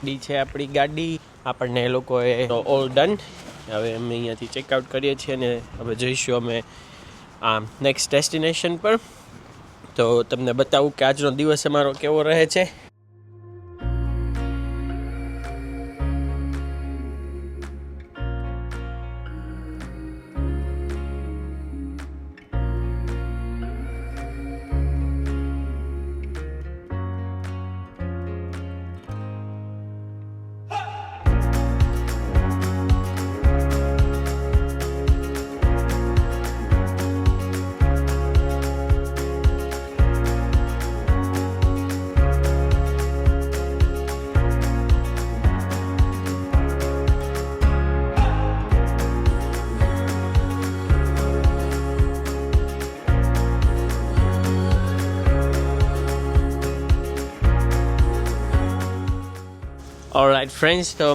D છે આપણી ગાડી, આપણને એ લોકોએ ઓલ ડન. હવે અમે અહીંયાથી ચેકઆઉટ કરીએ છીએ અને હવે જઈશું અમે નેક્સ્ટ ડેસ્ટિનેશન પર. તો તમને બતાવું કે આજનો દિવસ અમારો કેવો રહે છે. ઓલરાઇટ ફ્રેન્ડ્સ, તો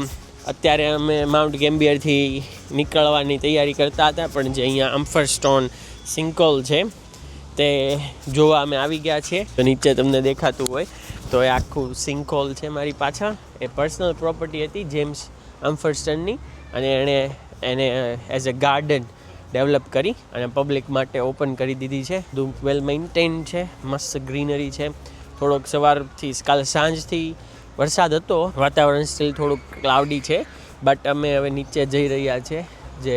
અત્યારે અમે માઉન્ટ ગેમ્બિયરથી નીકળવાની તૈયારી કરતા હતા, પણ જે અહીંયા અમ્ફરસ્ટોન સિંકોલ છે તે જોવા અમે આવી ગયા છીએ. તો નીચે તમને દેખાતું હોય તો એ આખું સિંકોલ છે મારી પાછળ. એ પર્સનલ પ્રોપર્ટી હતી જેમ્સ અમ્ફરસ્ટનની, અને એને એઝ અ ગાર્ડન ડેવલપ કરી અને પબ્લિક માટે ઓપન કરી દીધી છે. વેલ મેન્ટેન છે, મસ્ત ગ્રીનરી છે. થોડોક સવારથી કાલ સાંજથી વરસાદ હતો, વાતાવરણ સ્ટીલ થોડુંક ક્લાઉડી છે, બટ અમે હવે નીચે જઈ રહ્યા છીએ જે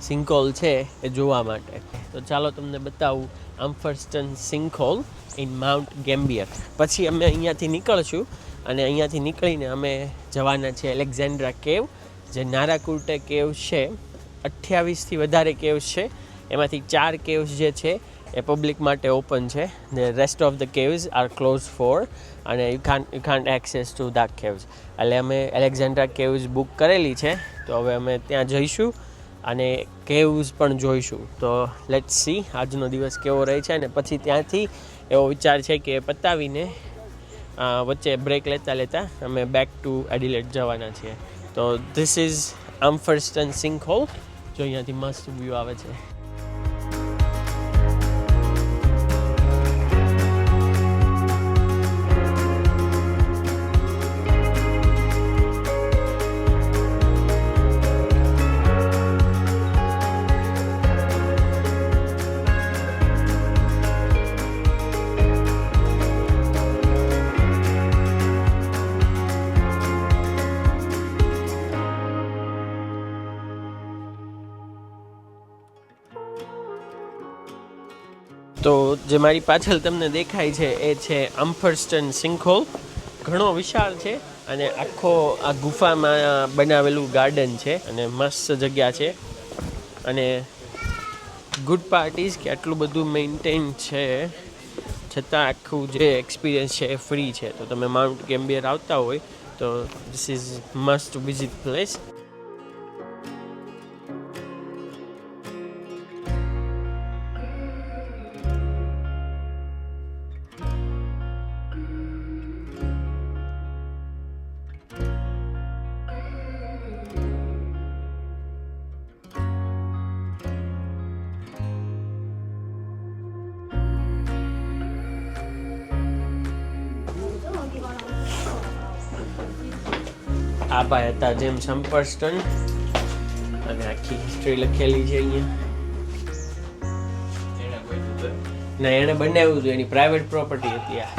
સિંકોલ છે એ જોવા માટે. તો ચાલો તમને બતાવું અમ્ફરસ્ટન સિંકોલ ઇન માઉન્ટ ગેમ્બિયર. પછી અમે અહીંયાથી નીકળશું અને અહીંયાથી નીકળીને અમે જવાના છીએ એલેક્ઝાન્ડ્રા કેવ, જે નારાકુર્ટે કેવ્સ છે. 28થી વધારે કેવ્સ છે, એમાંથી 4 કેવ્સ જે છે એ પબ્લિક માટે ઓપન છે. The rest of the caves are closed for અને you can't access to that caves. એટલે અમે એલેક્ઝાન્ડ્રા કેવ્સ બુક કરેલી છે, તો હવે અમે ત્યાં જઈશું અને કેવ્સ પણ જોઈશું. તો લેટ્સ સી આજનો દિવસ કેવો રહે છે. અને પછી ત્યાંથી એવો વિચાર છે કે પતાવીને વચ્ચે બ્રેક લેતા અમે બેક ટુ એડિલેડ જવાના છીએ. તો ધીસ ઇઝ અમ્ફરસ્ટન સિંકહોલ. જો અહીંયાથી મસ્ત વ્યૂ આવે છે. તો જે મારી પાછળ તમને દેખાય છે એ છે અમ્ફરસ્ટન સિંકહોલ. ઘણો વિશાળ છે અને આખો આ ગુફામાં બનાવેલું ગાર્ડન છે અને મસ્ત જગ્યા છે. અને ગુડ પાર્ટ ઇઝ કે આટલું બધું મેન્ટેન છે છતાં આખું જે એક્સપિરિયન્સ છે એ ફ્રી છે. તો તમે માઉન્ટ ગેમ્બિયર આવતા હોય તો this is must visit place. આ ભાઈ હતા જેમ્સ અમ્ફરસ્ટન અને આખી હિસ્ટ્રી લખેલી છે અહીંયા. ના, એણે બનાવ્યું હતું, એની પ્રાઇવેટ પ્રોપર્ટી હતી આ.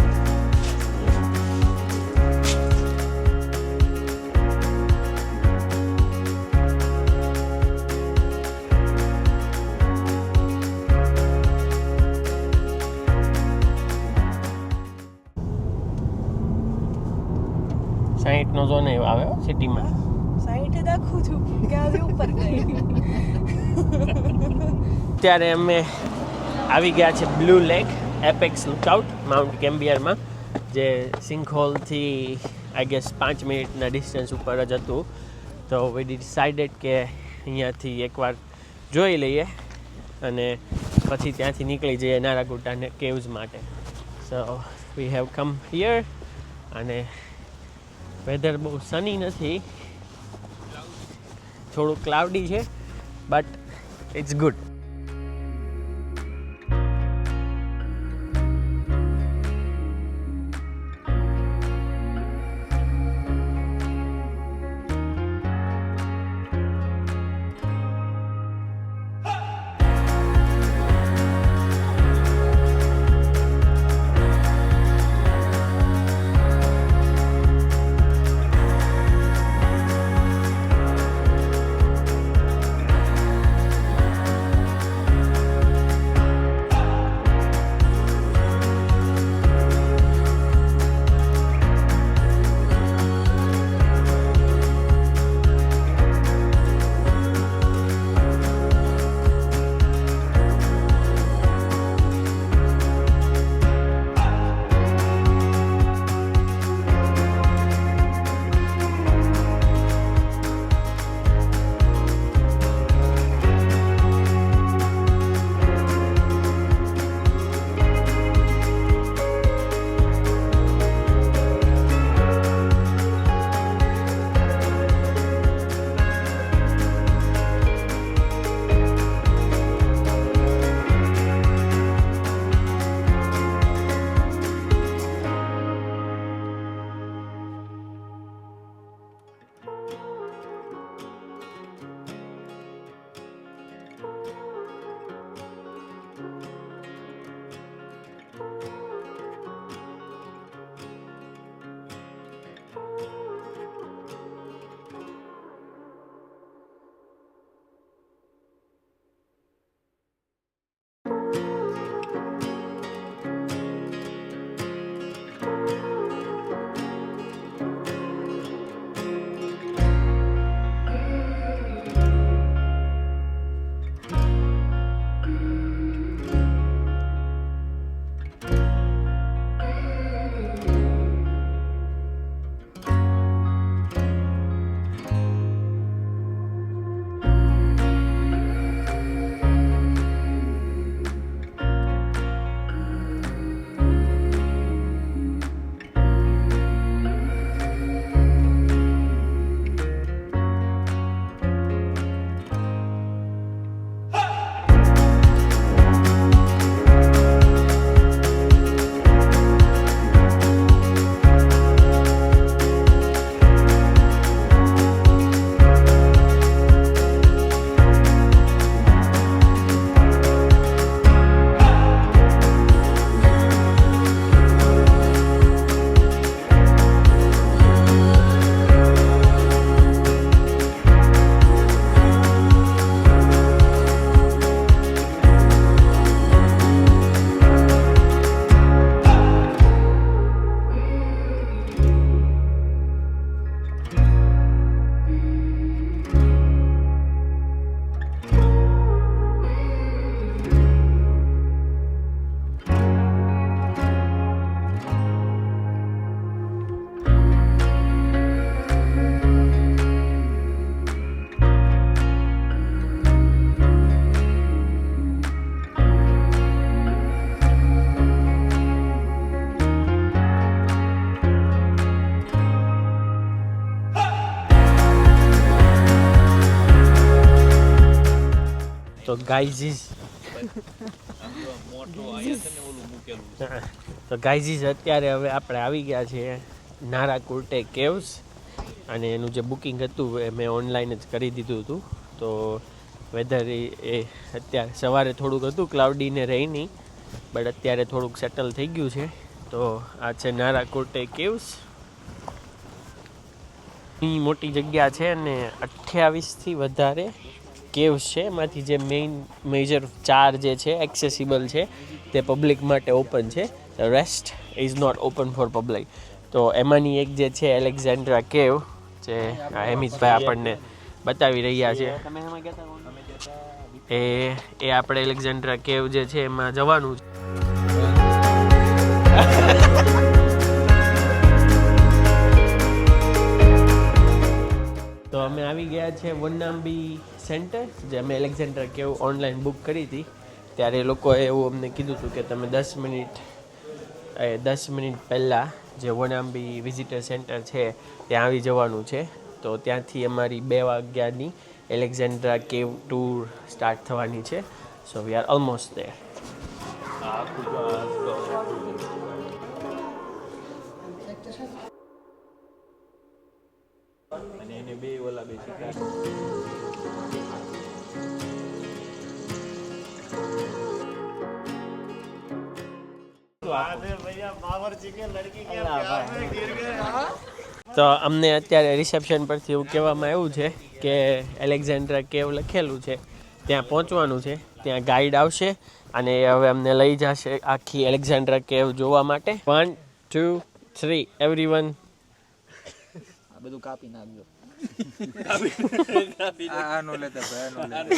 નો ઝોન એવો આવે સિટીમાં. 60 દાખવું છું કે આજે ઉપર ગઈ. ત્યારે અમે આવી ગયા છે Blue Lake Apex Lookout Mount ગેમ્બિયરમાં, જે સિંકહોલથી આઈ ગેસ 5 મિનિટના ડિસ્ટન્સ ઉપર જ હતું. તો વી ડિસાઇડેડ કે અહીંયાથી એકવાર જોઈ લઈએ અને પછી ત્યાંથી નીકળી જઈએ નારાકુટા કેવ્સ માટે. સો વી હેવ કમ હિયર અને વેધર બહુ સની નથી, થોડું ક્લાઉડી છે, બટ ઇટ્સ ગુડ. તો ગાઈઝીસ તો ગાઈઝીસ અત્યારે હવે આપણે આવી ગયા છીએ નારાકુર્ટે કેવ્સ, અને એનું જે બુકિંગ હતું એ મેં ઓનલાઈન જ કરી દીધું હતું. તો વેધર એ અત્યારે સવારે થોડુંક હતું ક્લાઉડી ને રેઇની, બટ અત્યારે થોડુંક સેટલ થઈ ગયું છે. તો આ છે નારાકુર્ટે કેવ્સ. મોટી જગ્યા છે અને 28થી વધારે કેવ્સ છે. એમાંથી જે મેજર 4 જે છે એક્સેસિબલ છે, તે પબ્લિક માટે ઓપન છે. Rest is not open for public. તો એમાંની એક જે છે એલેક્ઝાન્ડ્રા કેવ, જે હેમિતભાઈ આપણને બતાવી રહ્યા છે, એ આપણે એલેક્ઝાન્ડ્રા કેવ જે છે એમાં જવાનું છે. તો અમે આવી ગયા છે વન્નામ્બી સેન્ટર, જે અમે એલેક્ઝાન્ડ્રા કેવ ઓનલાઈન બુક કરી હતી. ત્યારે એ લોકોએ એવું અમને કીધું હતું કે તમે 10 મિનિટ પહેલાં જે વન્નામ્બી વિઝિટર સેન્ટર છે ત્યાં આવી જવાનું છે. તો ત્યાંથી અમારી 2 વાગ્યાની એલેક્ઝાન્ડ્રા કેવ ટૂર સ્ટાર્ટ થવાની છે. સો વી આર ઓલમોસ્ટ ધેર. અને એને બે તો અમને અત્યારે રિસેપ્શન પરથી એવું કહેવામાં આવ્યું છે કે એલેક્ઝાન્ડ્રા કેવ લખેલું છે ત્યાં પહોંચવાનું છે. ત્યાં ગાઈડ આવશે અને એ હવે અમને લઈ જશે આખી એલેક્ઝાન્ડ્રા કેવ જોવા માટે. 1 2 3 એવરીવન. આ બધું કાપી નાખજો. આ નો લેતા ભાઈ, આ નો લેતા.